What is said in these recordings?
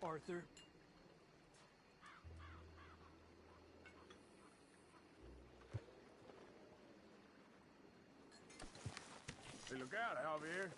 Arthur. Hey, look out, Javier.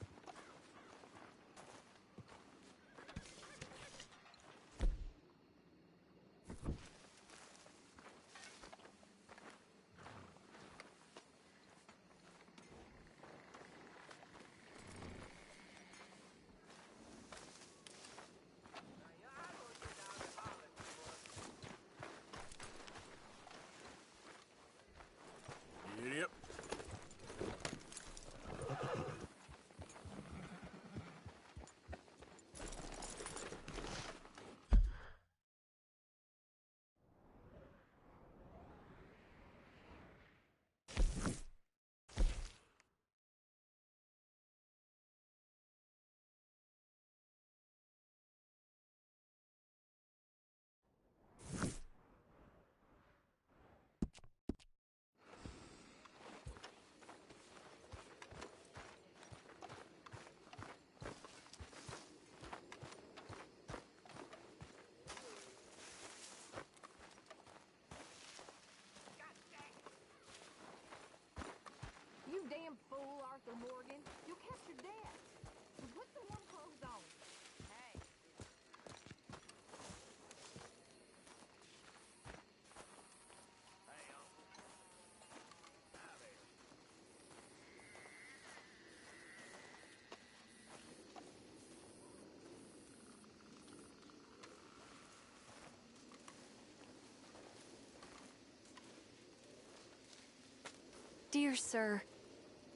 Yep. You damn fool, Arthur Morgan. You'll catch your death. Put some warm clothes on. Hey. Hey, Uncle. Now there. Dear sir,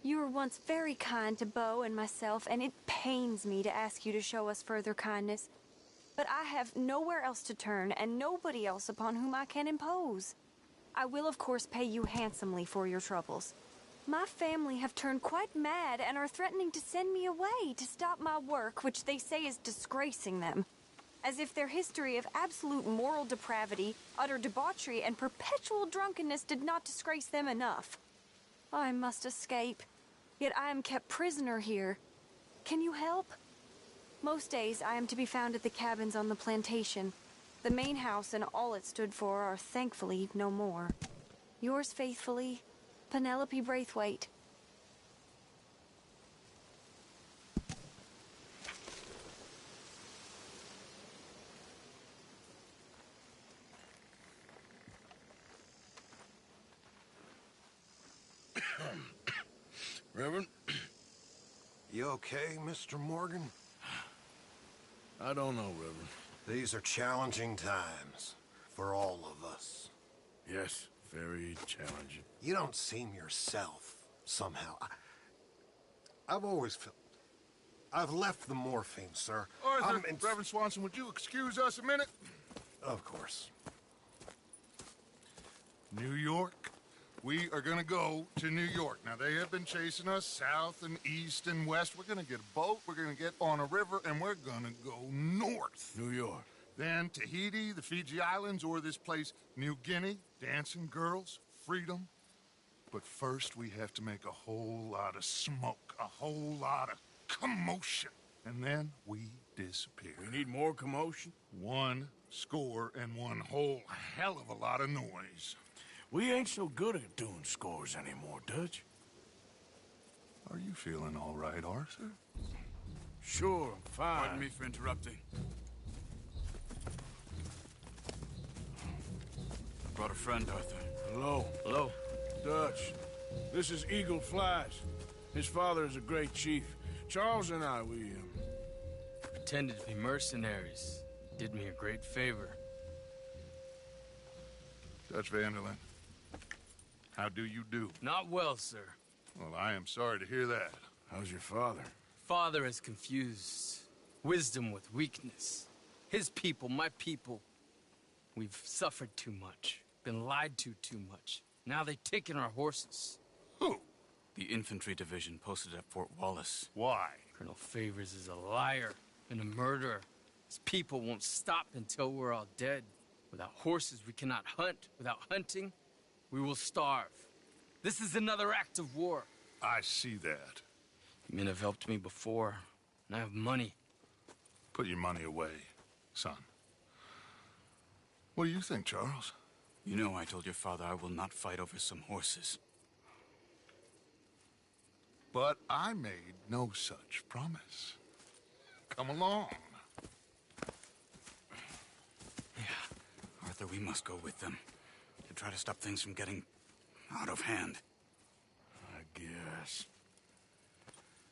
you were once very kind to Beau and myself, and it pains me to ask you to show us further kindness. But I have nowhere else to turn, and nobody else upon whom I can impose. I will, of course, pay you handsomely for your troubles. My family have turned quite mad and are threatening to send me away to stop my work, which they say is disgracing them. As if their history of absolute moral depravity, utter debauchery, and perpetual drunkenness did not disgrace them enough. I must escape, yet I am kept prisoner here. Can you help? Most days I am to be found at the cabins on the plantation. The main house and all it stood for are thankfully no more. Yours faithfully, Penelope Braithwaite. Reverend? You okay, Mr. Morgan? I don't know, Reverend. These are challenging times for all of us. Yes, very challenging. You don't seem yourself, somehow. I've always felt... I've left the morphine, sir. Arthur, Reverend Swanson, would you excuse us a minute? Of course. New York. We are gonna go to New York. Now, they have been chasing us south and east and west. We're gonna get a boat, we're gonna get on a river, and we're gonna go north. New York. Then Tahiti, the Fiji Islands, or this place, New Guinea, dancing girls, freedom. But first, we have to make a whole lot of smoke, a whole lot of commotion. And then we disappear. We need more commotion? 1 score and 1 whole hell of a lot of noise. We ain't so good at doing scores anymore, Dutch. Are you feeling all right, Arthur? Sure, I'm fine. Pardon me for interrupting. Brought a friend, Arthur. Hello. Hello. Dutch. This is Eagle Flies. His father is a great chief. Charles and I, we Pretended to be mercenaries. Did me a great favor. Dutch Vanderlyn, how do you do? Not well, sir. Well, I am sorry to hear that. How's your father? Father has confused wisdom with weakness. His people, my people. We've suffered too much. Been lied to too much. Now they've taken our horses. Who? The infantry division posted at Fort Wallace. Why? Colonel Favors is a liar and a murderer. His people won't stop until we're all dead. Without horses, we cannot hunt. Without hunting, we will starve. This is another act of war. I see that. You men have helped me before, and I have money. Put your money away. son. What do you think, Charles? You know I told your father I will not fight over some horses. But I made no such promise. Come along. Yeah, Arthur, we must go with them to try to stop things from getting out of hand. I guess.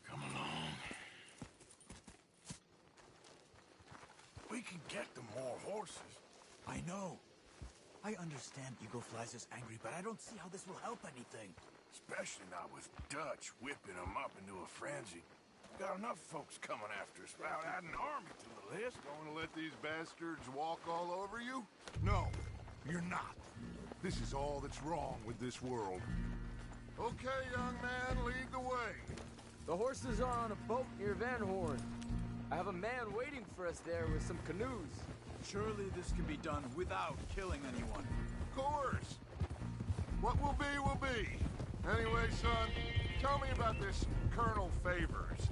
Come along. We can get them more horses. I know. I understand Eagle Flies is angry, but I don't see how this will help anything. Especially not with Dutch whipping them up into a frenzy. Got enough folks coming after us without adding an army to the list. Going to let these bastards walk all over you? No, you're not. This is all that's wrong with this world. Okay, young man, lead the way. The horses are on a boat near Van Horn. I have a man waiting for us there with some canoes. Surely this can be done without killing anyone. Of course. What will be, will be. Anyway, son, tell me about this Colonel Favors.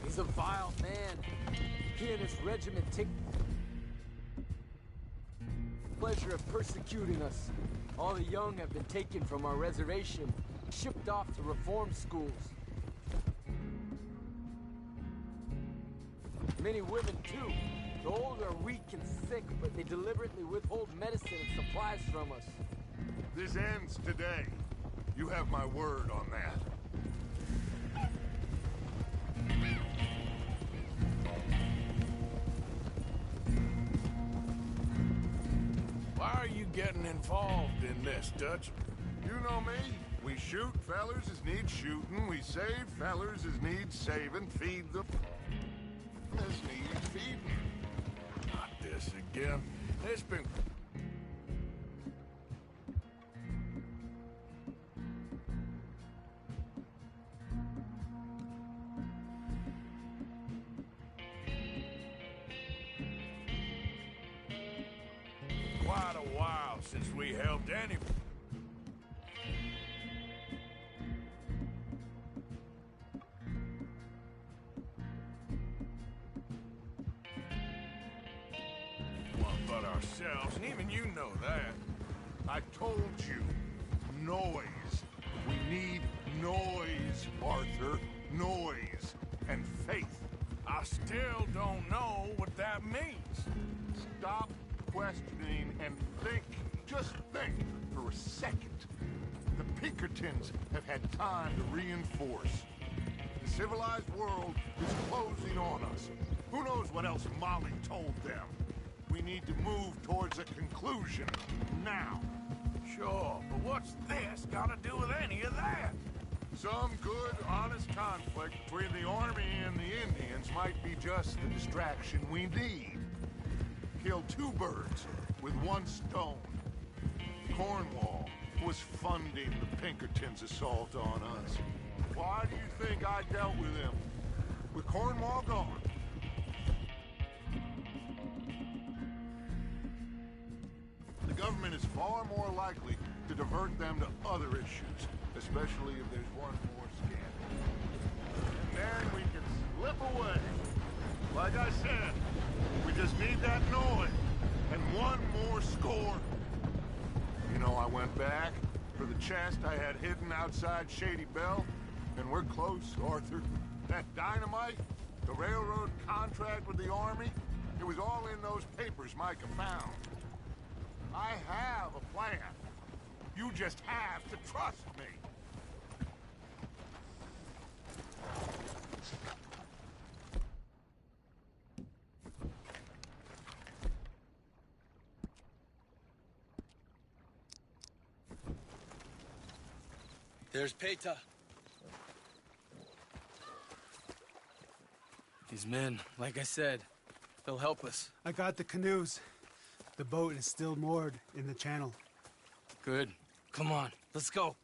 He's a vile man. He and his regiment take pleasure of persecuting us. All the young have been taken from our reservation, shipped off to reform schools. Many women, too. The old are weak and sick, but they deliberately withhold medicine and supplies from us. This ends today. You have my word on that. Why are you getting involved in this, Dutch? You know me. We shoot fellers as need shooting. We save fellers as need saving. Feed them as need feeding. Not this again. It's been... quite a while since we helped anyone. But ourselves, and even you know that. I told you. Noise. We need noise, Arthur. Noise. And faith. I still don't know what that means. Stop questioning and think. Just think for a second. The Pinkertons have had time to reinforce. The civilized world is closing on us. Who knows what else Molly told them? We need to move towards a conclusion now. Sure, but what's this got to do with any of that? Some good, honest conflict between the army and the Indians might be just the distraction we need. Kill two birds with one stone. Cornwall was funding the Pinkertons' assault on us. Why do you think I dealt with him? With Cornwall gone, the government is far more likely to divert them to other issues, especially if there's one more scandal. And then we can slip away. Like I said, we just need that noise and one more score. You know, I went back for the chest I had hidden outside Shady Belle, and we're close, Arthur. That dynamite, the railroad contract with the army, it was all in those papers Micah found. I have a plan. You just have to trust me. There's Peta. These men, like I said, they'll help us. I got the canoes. The boat is still moored in the channel. Good. Come on, let's go.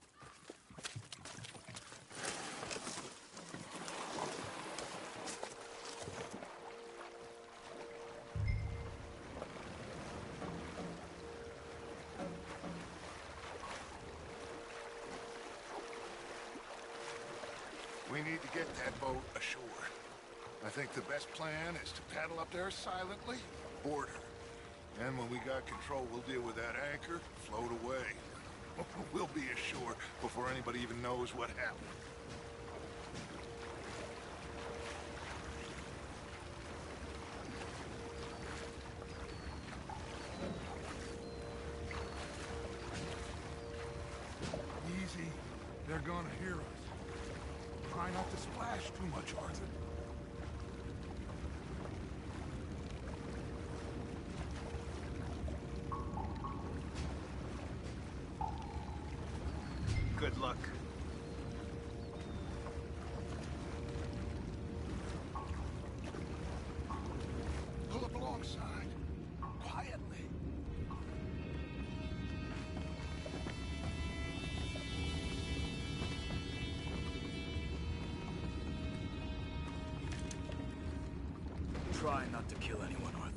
need to get that boat ashore. I think the best plan is to paddle up there silently, board her. And when we got control, we'll deal with that anchor, float away. We'll be ashore before anybody even knows what happened. Easy. They're gonna hear us. Try not to splash too much, Arthur. Good luck. Pull up alongside. Quietly. Try not to kill anyone, Arthur.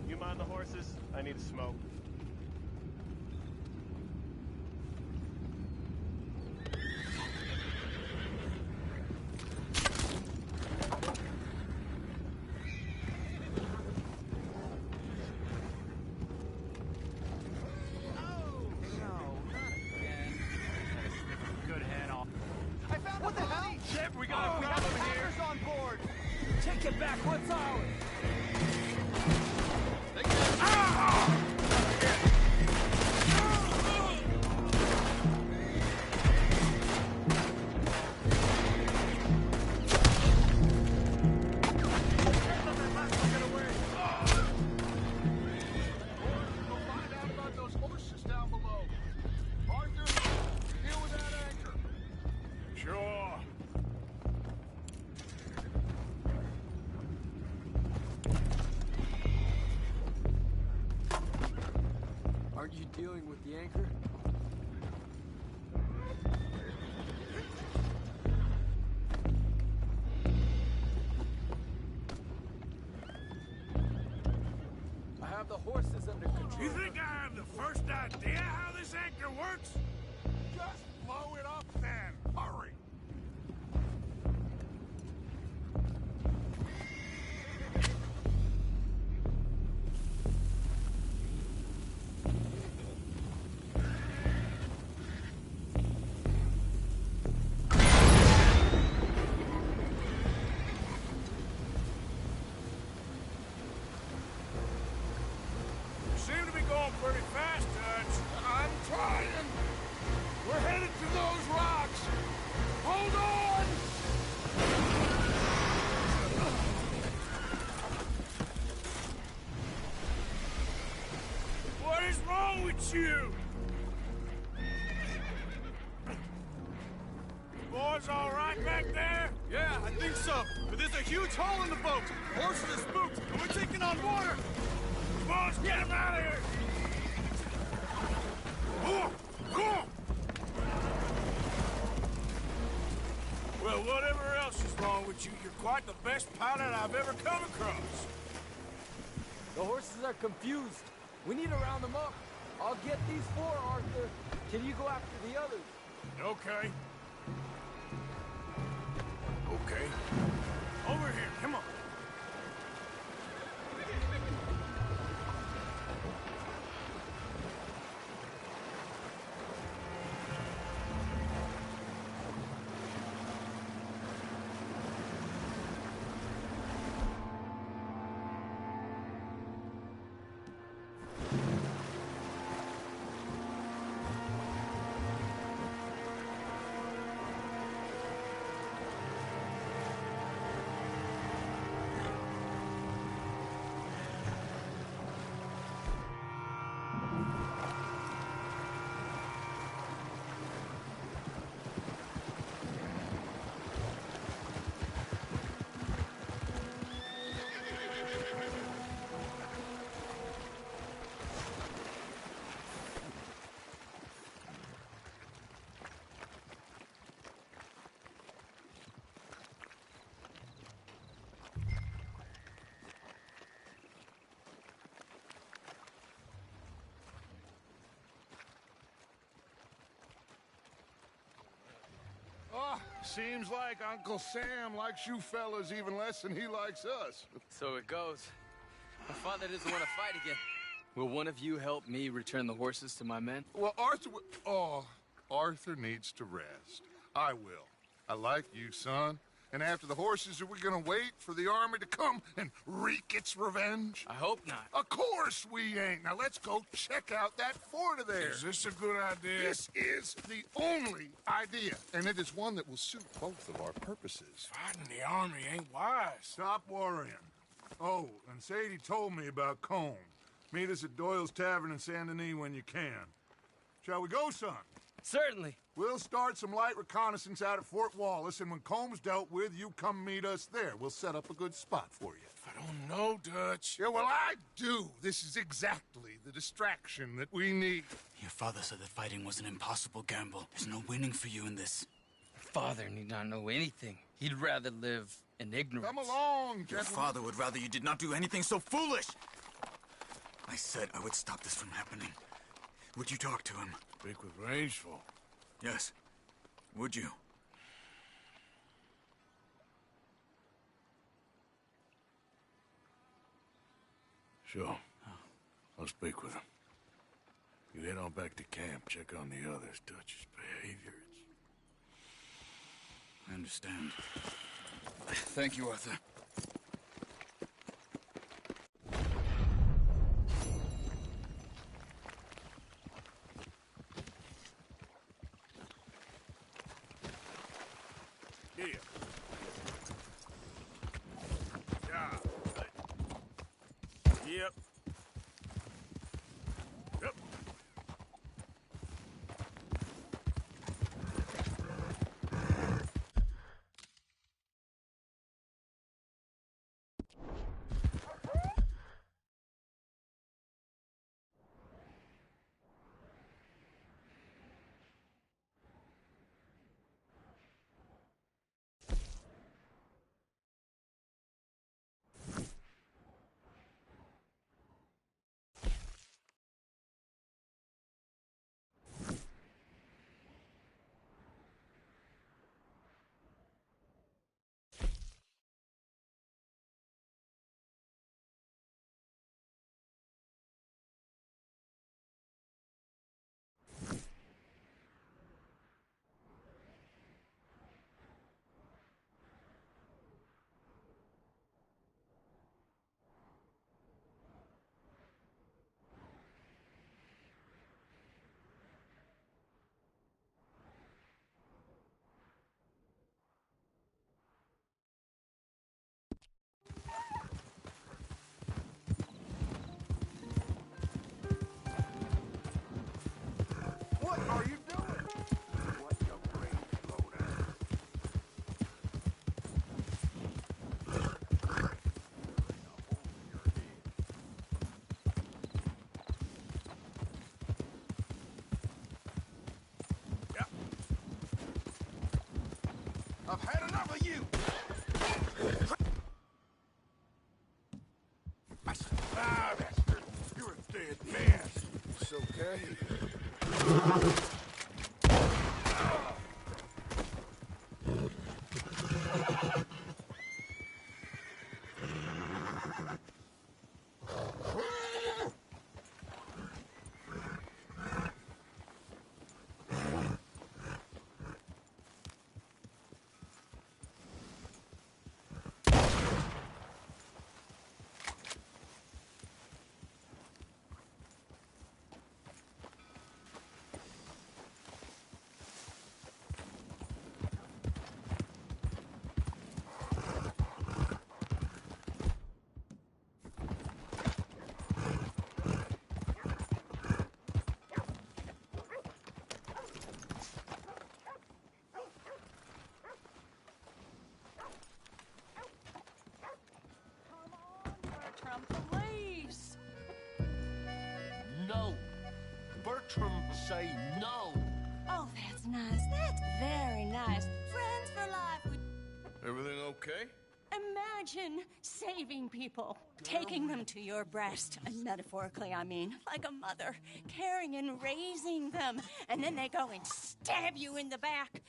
You mind the horses? I need a smoke. Good head off. I found what the hell? Shit, we have him here. on board. Take it back. What's ours? We'll find out about those horses down below. Arthur, deal with that anchor. Sure. Aren't you dealing with the anchor? I have the horses under control. You think I have the first idea how this anchor works? Just blow it up then. Hurry. You seem to be going pretty fast, Dutch. I'm trying. We're headed to those rocks. Hold on. What is wrong with you? Boys all right back there? Yeah, I think so. But there's a huge hole in the boat. Horses are spooked, and we're taking on water. Boys, get him out of here! Well, whatever else is wrong with you, you're quite the best pilot I've ever come across. The horses are confused. We need to round them up. I'll get these four, Arthur. Can you go after the others? Okay. Okay. Over here, come on. Oh, seems like Uncle Sam likes you fellas even less than he likes us. So it goes. My father doesn't want to fight again. Will one of you help me return the horses to my men? Well, Arthur needs to rest. I will. I like you, son. And after the horses, are we gonna wait for the army to come and wreak its revenge? I hope not. Of course we ain't. Now let's go check out that fort of theirs. Is this a good idea? This is the only idea, and it is one that will suit both of our purposes. Fighting the army ain't wise. Stop worrying. Oh, and Sadie told me about Combe. Meet us at Doyle's Tavern in Saint Denis when you can. Shall we go, son? Certainly. We'll start some light reconnaissance out at Fort Wallace, and when Combs dealt with, you come meet us there. We'll set up a good spot for you. I don't know, Dutch. Yeah, well, I do. This is exactly the distraction that we need. Your father said that fighting was an impossible gamble. There's no winning for you in this. Father need not know anything. He'd rather live in ignorance. Come along, Your gentlemen. father would rather you did not do anything so foolish. I said I would stop this from happening. Would you talk to him? Speak with Rangeful. Yes. Would you? Sure. I'll speak with him. You head on back to camp, check on the others. Dutch's behavior. I understand. Thank you, Arthur. Here. Yeah. Yep. Yep. What are you doing? What the brain slow down? Yeah. I've had enough of you. Ah, bastard. You're a dead man. It's okay. Bertram, please. No. Bertram say no. Oh, that's nice. That's very nice. Friends for life. Everything okay? Imagine saving people, taking them to your breast, and metaphorically, I mean, like a mother, caring and raising them, and then they go and stab you in the back.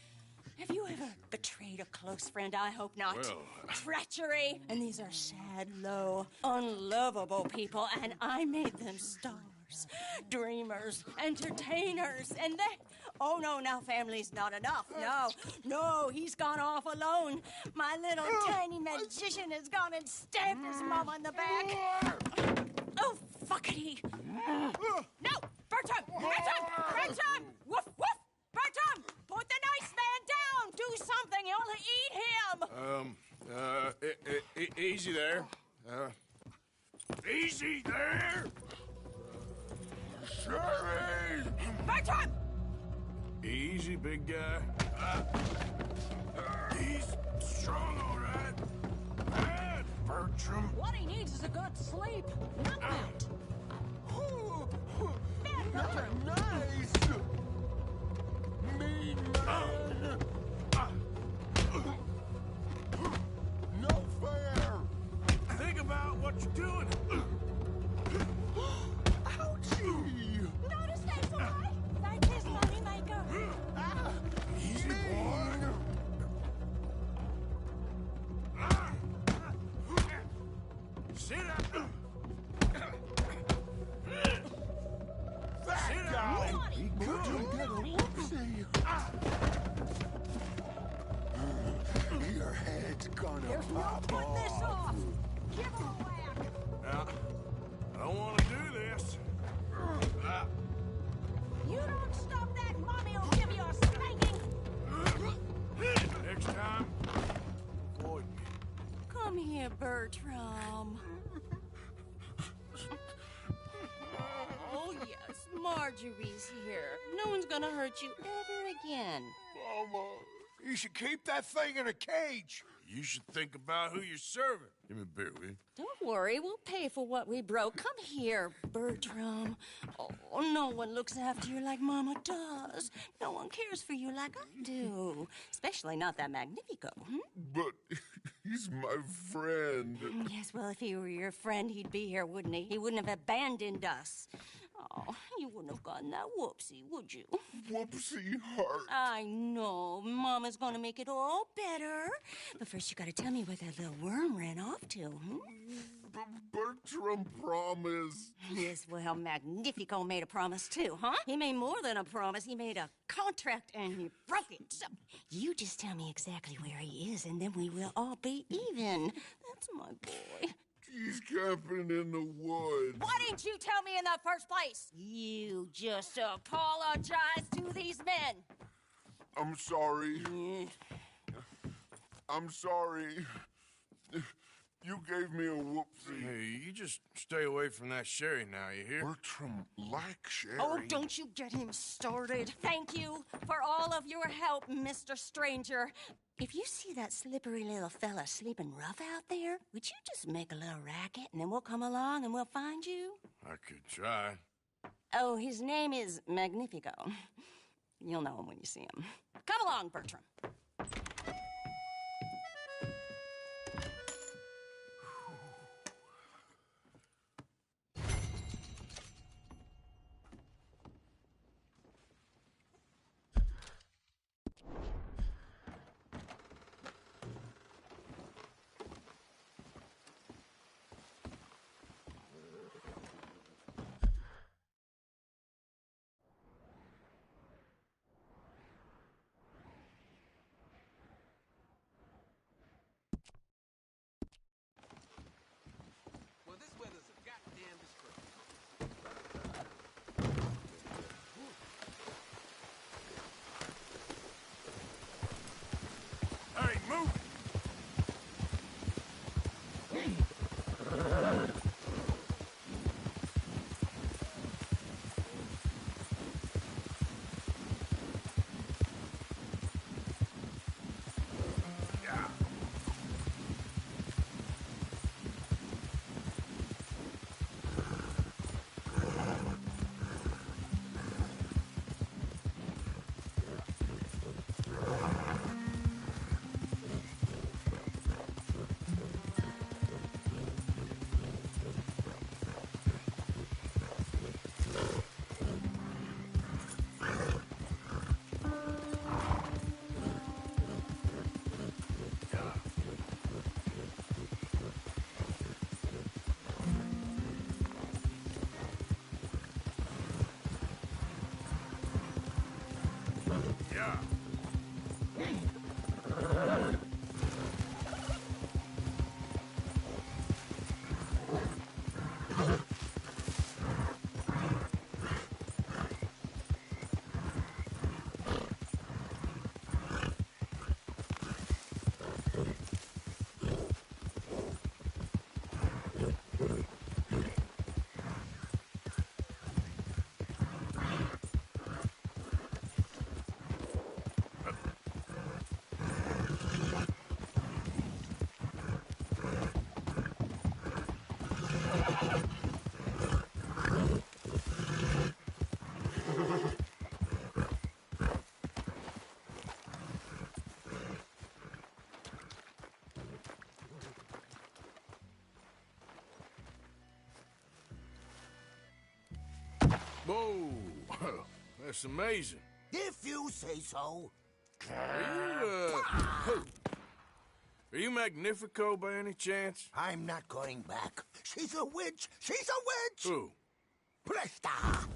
Have you ever betrayed a close friend? I hope not. Well, Treachery! And these are sad, low, unlovable people, and I made them stars, dreamers, entertainers, and they... Oh, no, now family's not enough. No, he's gone off alone. My little tiny magician has gone and stabbed his mom on the back. Oh, fuckity. No, Bertram! Bertram! Woof, woof! Bertram! Put the nice man down! Do something! You'll eat him! Easy there. Easy there! Sherry! Bertram! Easy, big guy. He's strong, all right. Bad, Bertram. What he needs is a good sleep. Knock him out. Bad Bertram. Nice! Mean man! No fair! Think about what you're doing. Ouchie! Notice they fly like his moneymaker. Easy, boy. Sit up. That guy! He could get a whoopsie. Your head's gonna There's no pop putting this off. off. Give him a whack. Now, I don't want to do this. You don't stop that, Mommy will give you a spanking. Next time, avoid me. Come here, Bertram. Oh, yes, Marjorie's here. No one's gonna hurt you ever again. Mama, you should keep that thing in a cage. You should think about who you're serving. Give me a beer, will you? Don't worry, we'll pay for what we broke. Come here, Bertram. Oh, no one looks after you like Mama does. No one cares for you like I do. Especially not that Magnifico. But he's my friend. Yes, well, if he were your friend, he'd be here, wouldn't he? He wouldn't have abandoned us. Oh, you wouldn't have gotten that whoopsie, would you? Whoopsie heart. I know. Mama's gonna make it all better. But first, you gotta tell me where that little worm ran off to, Bertram promised. Yes, well, Magnifico made a promise, too, huh? He made more than a promise. He made a contract, and he broke it. So, you just tell me exactly where he is, and then we will all be even. That's my boy. He's camping in the woods. Why didn't you tell me in the first place? You just apologize to these men. I'm sorry. I'm sorry. You gave me a whoopsie. Hey, you just stay away from that sherry now, you hear? Bertram likes sherry. Oh, don't you get him started. Thank you for all of your help, Mr. Stranger. If you see that slippery little fella sleeping rough out there, would you just make a little racket and then we'll come along and we'll find you? I could try. Oh, his name is Magnifico. You'll know him when you see him. Come along, Bertram. Yeah. Whoa, that's amazing. If you say so. Are you Magnifico by any chance? I'm not going back. She's a witch! She's a witch! Who? Presta!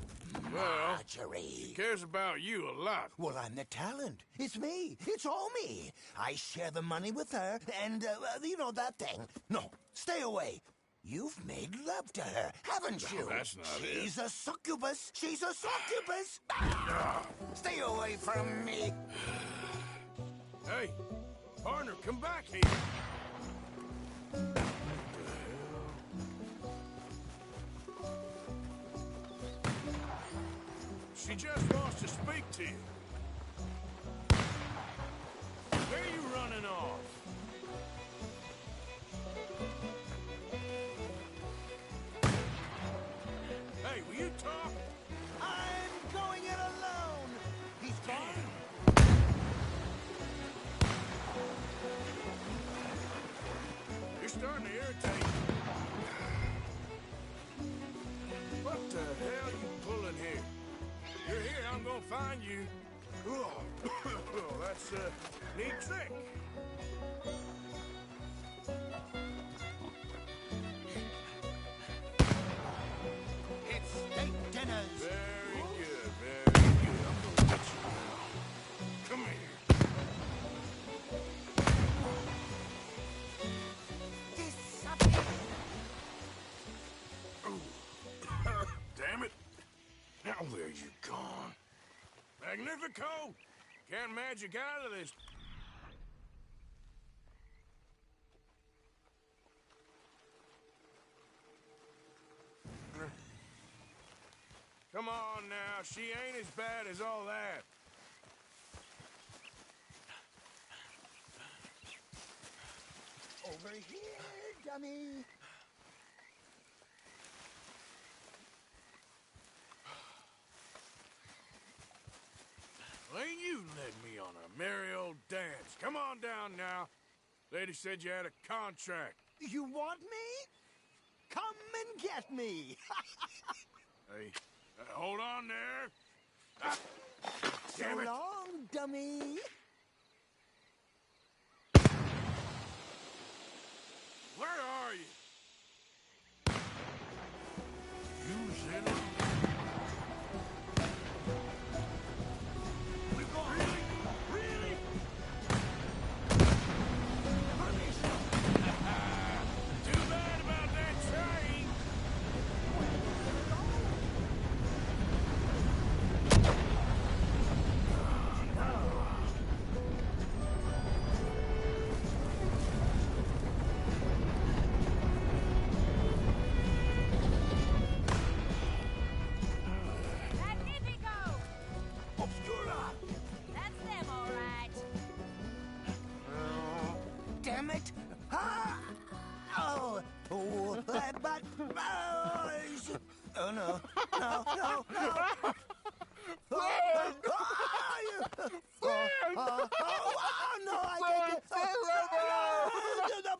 Well, Marjorie. she cares about you a lot. Well, I'm the talent. It's me. It's all me. I share the money with her, and, you know that thing. No, stay away. You've made love to her, haven't you? No, that's not it. She's a succubus. She's a succubus. Stay away from me. Hey, partner, come back here. She just wants to speak to you. Where are you running off? Hey, will you talk? I'm going it alone. He's gone. You're starting to irritate. What the hell you pulling here? You're here, I'm gonna find you. Oh, that's a neat trick. It's steak dinners. Very good, very good. I'm gonna get you now. Come here. Damn it. Now where you gone? Magnifico! Can't magic out of this. Come on now, she ain't as bad as all that. Over here, dummy. Well, ain't you led me on a merry old dance. Come on down now. Lady said you had a contract. You want me? Come and get me. Hey, hold on there. So Damn it. long, dummy. Where are you? You sinner. Really? Too bad about that train. Magnifico! Obscura! That's them, all right. Damn it! Ah! Oh, but oh no, no, no, no! No, I can't.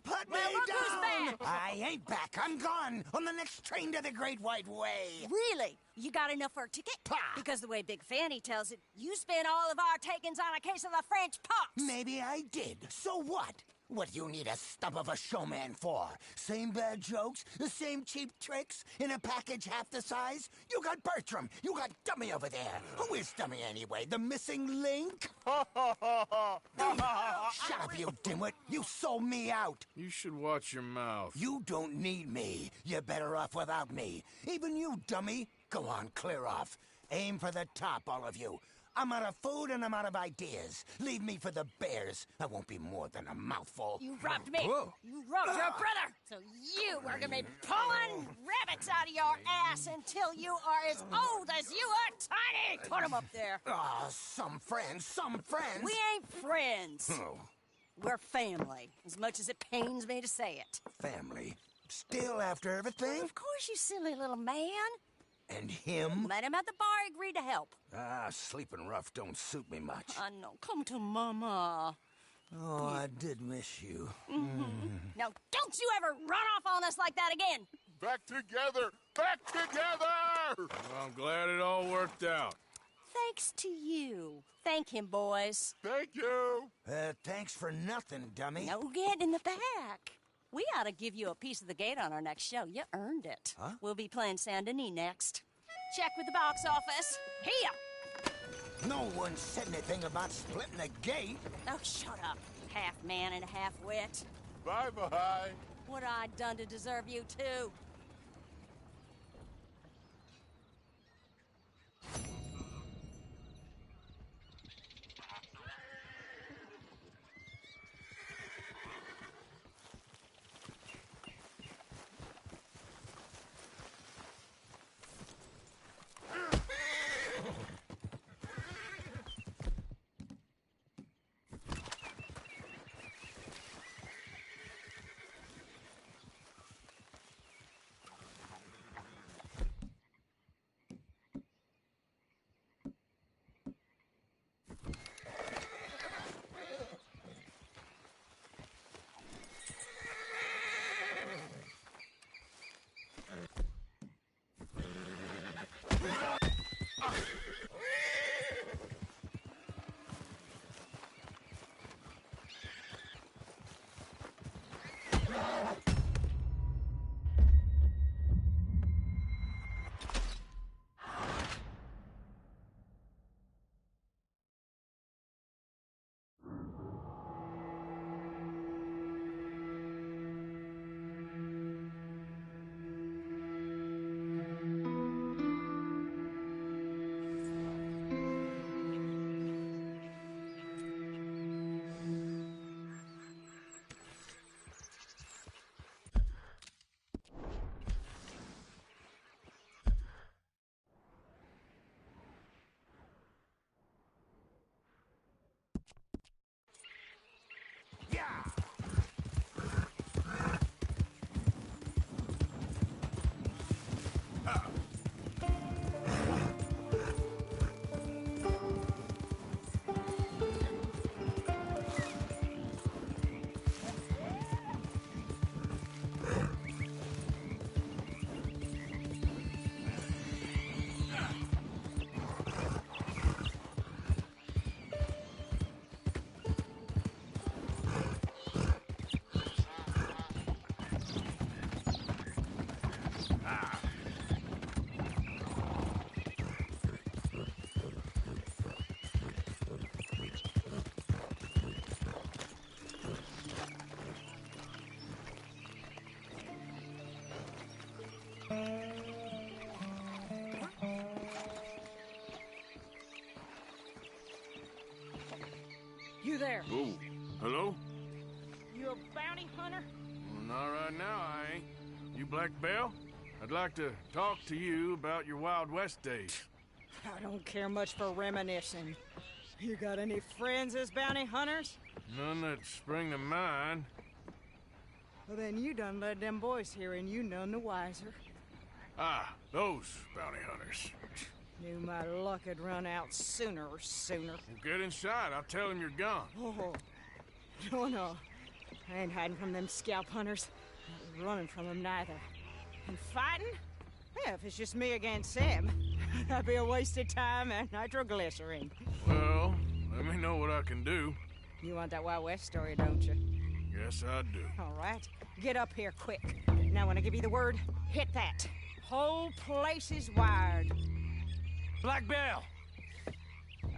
Put me down! I ain't back. I'm gone on the next train to the Great White Way. Really? You got enough for a ticket? Because the way Big Fanny tells it, you spent all of our takings on a case of the French pox. Maybe I did. So what? What do you need a stump of a showman for? Same bad jokes? The same cheap tricks? In a package half the size? You got Bertram! You got Dummy over there! Who is Dummy anyway? The missing link? Shut up, you dimwit! You sold me out! You should watch your mouth. You don't need me. You're better off without me. Even you, Dummy. Go on, clear off. Aim for the top, all of you. I'm out of food and I'm out of ideas. Leave me for the bears. I won't be more than a mouthful. You robbed me. Whoa. You robbed your brother. So you are gonna be pulling rabbits out of your ass until you are as old as you are tiny. Put him up there. Ah, some friends. We ain't friends. Oh, We're family, as much as it pains me to say it. family. Still after everything? Of course, you silly little man. And him? Met him at the bar, agreed to help. Ah, sleeping rough don't suit me much. I know. Come to Mama. Oh, I did miss you. Now, don't you ever run off on us like that again. Back together! Back together! Well, I'm glad it all worked out. Thanks to you. Thank him, boys. Thank you! Thanks for nothing, Dummy. Now get in the back. We ought to give you a piece of the gate on our next show. You earned it. Huh? We'll be playing Saint Denis next. Check with the box office. Here. No one said anything about splitting the gate. Oh, shut up. Half man and half wit. Bye-bye. What I done to deserve you, too? You there? Oh, hello? You a bounty hunter? Well, not right now, I ain't. You Black Belle? I'd like to talk to you about your Wild West days. I don't care much for reminiscing. You got any friends as bounty hunters? None that spring to mind. Well, then you done led them boys here and you none the wiser. Ah, those bounty hunters. Knew my luck had run out sooner or sooner. Well, get inside. I'll tell him you're gone. Oh, no. I ain't hiding from them scalp hunters. Not running from them neither. And fighting? Yeah, if it's just me against them, that'd be a waste of time and nitroglycerin. Well, let me know what I can do. You want that Wild West story, don't you? Guess I do. All right, get up here quick. Now, when I give you the word, hit that. Whole place is wired. Black Belle,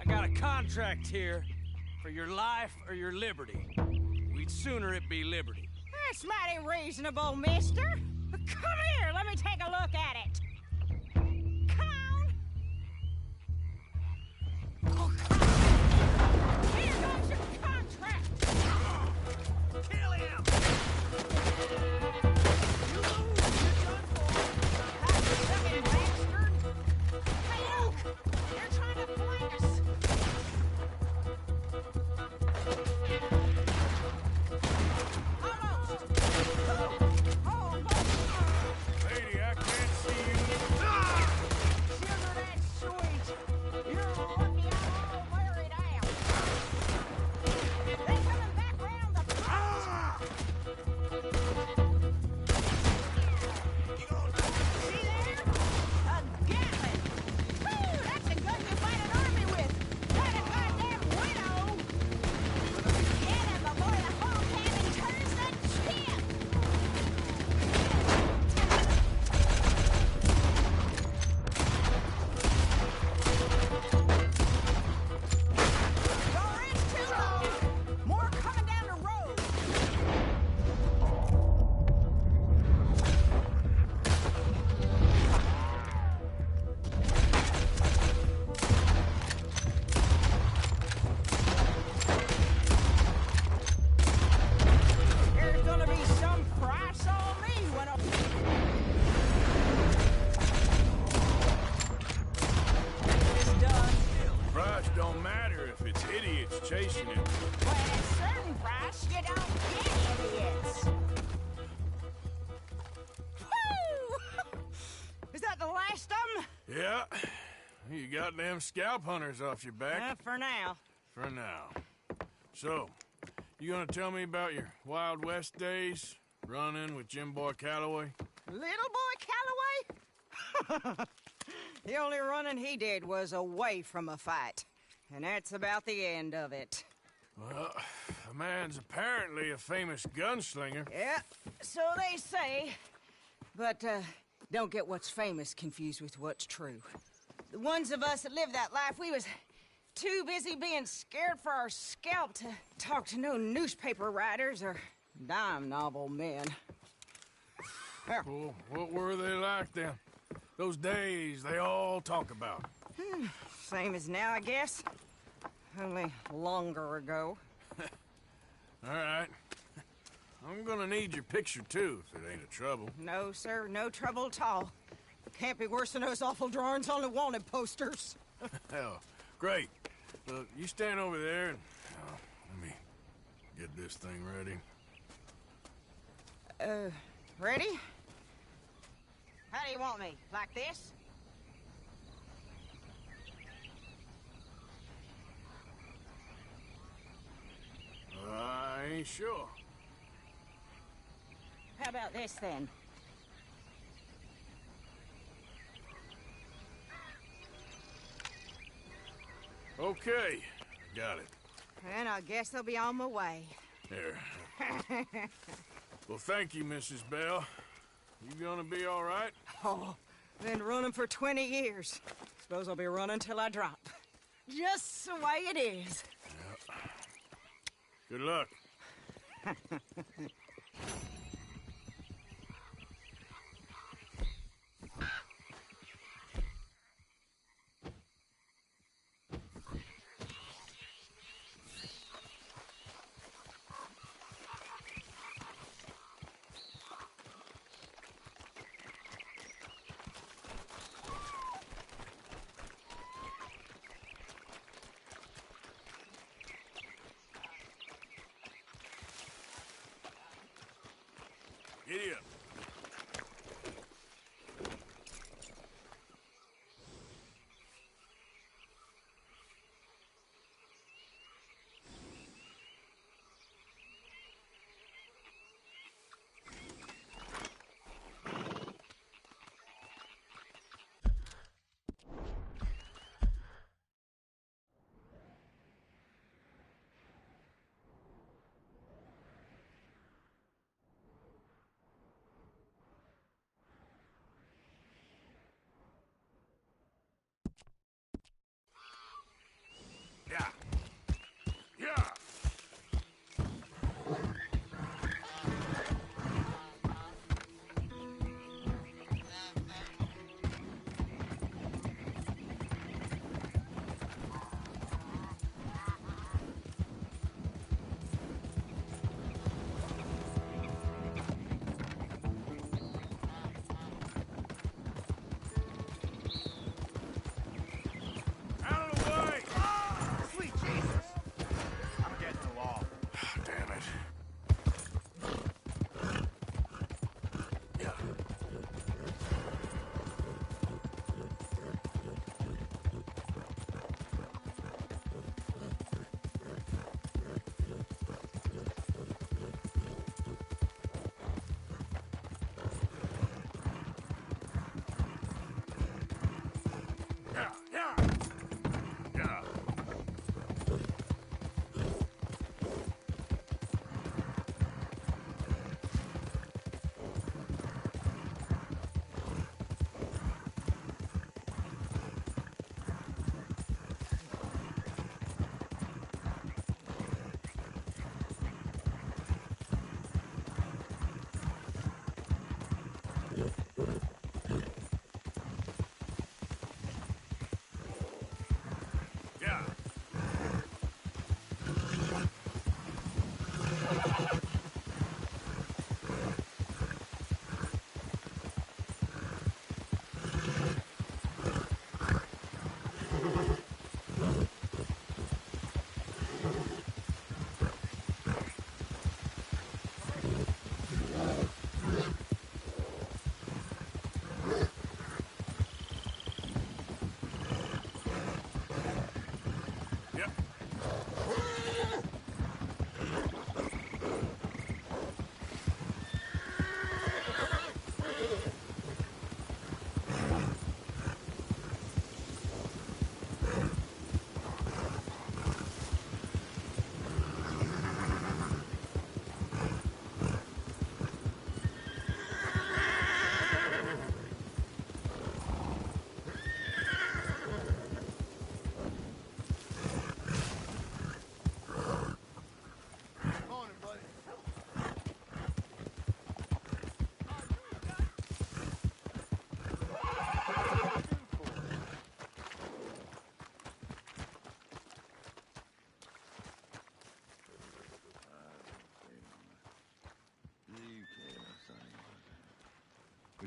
I got a contract here for your life or your liberty. We'd sooner it be liberty. That's mighty reasonable, mister. Come here, let me take a look at it. Come on. Oh, come on. Here goes your contract. Kill him! You lose, you're done for. Cock-sucking bastard. Hey, look! They're trying to flank us. Lady, I can't see you. Sugar, that's sweet. You're lucky I'm all wearied out. They're coming back round the front. See there? A Gatling. Woo, that's a gun you fight an army with. Not a goddamn widow. Get him before the whole cabin turns to shit. Your is too long. More coming down the road. There's gonna be some price on me when it's done. Price don't matter if it's idiots chasing it. Well, at a certain price, you don't get idiots. Woo! Is that the last of them? Yeah. You got them scalp hunters off your back. For now. For now. So, you gonna tell me about your Wild West days? Running with Jim Boy Calloway? Little boy Calloway? The only running he did was away from a fight. And that's about the end of it. Well, the man's apparently a famous gunslinger. Yeah, so they say. But, don't get what's famous confused with what's true. The ones of us that lived that life, we was too busy being scared for our scalp to talk to no newspaper writers or dime novel men. Well, what were they like then? Those days they all talk about. Same as now, I guess. Only longer ago. All right. I'm gonna need your picture, too, if it ain't a trouble. No, sir, no trouble at all. Can't be worse than those awful drawings on the wanted posters. Hell, great. Look, you stand over there and let me get this thing ready. Ready? How do you want me? Like this? I ain't sure. How about this, then? Okay, got it. And I guess I'll be on my way. There. Well, thank you, Mrs. Bell. You gonna be all right? Oh, been running for 20 years. Suppose I'll be running till I drop. Just the way it is. Good luck. Giddy up.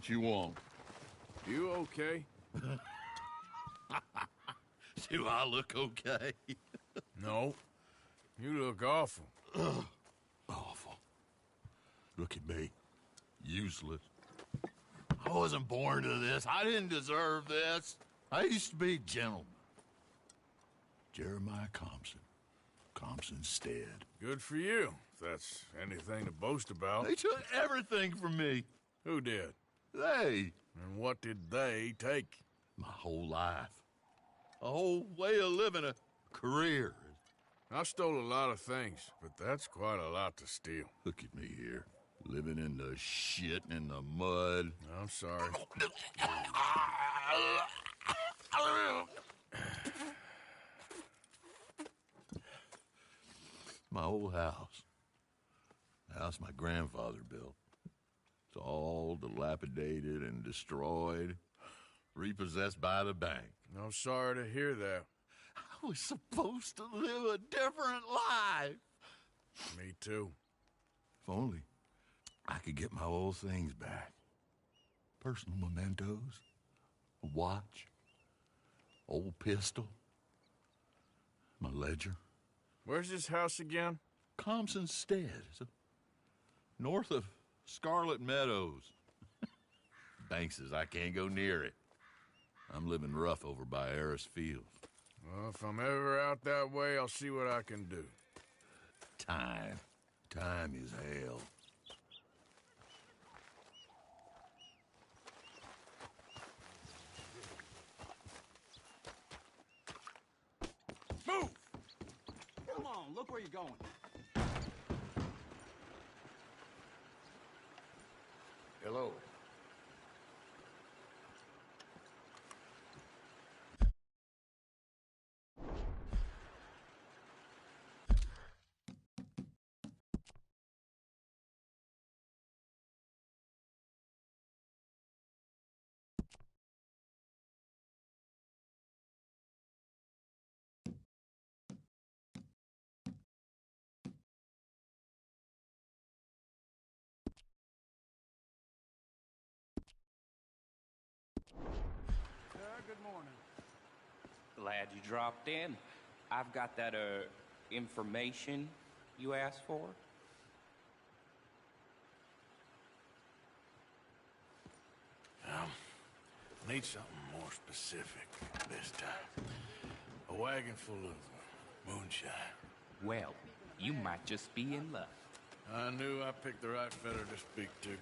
What you want? You okay? Do I look okay? No. You look awful. Awful. Look at me. Useless. I wasn't born to this. I didn't deserve this. I used to be a gentleman. Jeremiah Compson. Compson Stead. Good for you, if that's anything to boast about. They took everything from me. Who did? They. And what did they take? My whole life. A whole way of living, a career. I stole a lot of things, but that's quite a lot to steal. Look at me here, living in the shit and the mud. I'm sorry. My old house. The house my grandfather built. It's all dilapidated and destroyed, repossessed by the bank. I'm sorry to hear that. I was supposed to live a different life. Me too. If only I could get my old things back. Personal mementos, a watch, old pistol, my ledger. Where's this house again? Compson Stead. It's north of Scarlet Meadows. Bank says I can't go near it. I'm living rough over by Harris Field. Well, if I'm ever out that way, I'll see what I can do. Time. Time is hell. Move! Come on, look where you're going. Hello. Good morning. Glad you dropped in. I've got that, information you asked for. Need something more specific this time. A wagon full of moonshine. Well, you might just be in luck. I knew I picked the right feller to speak to.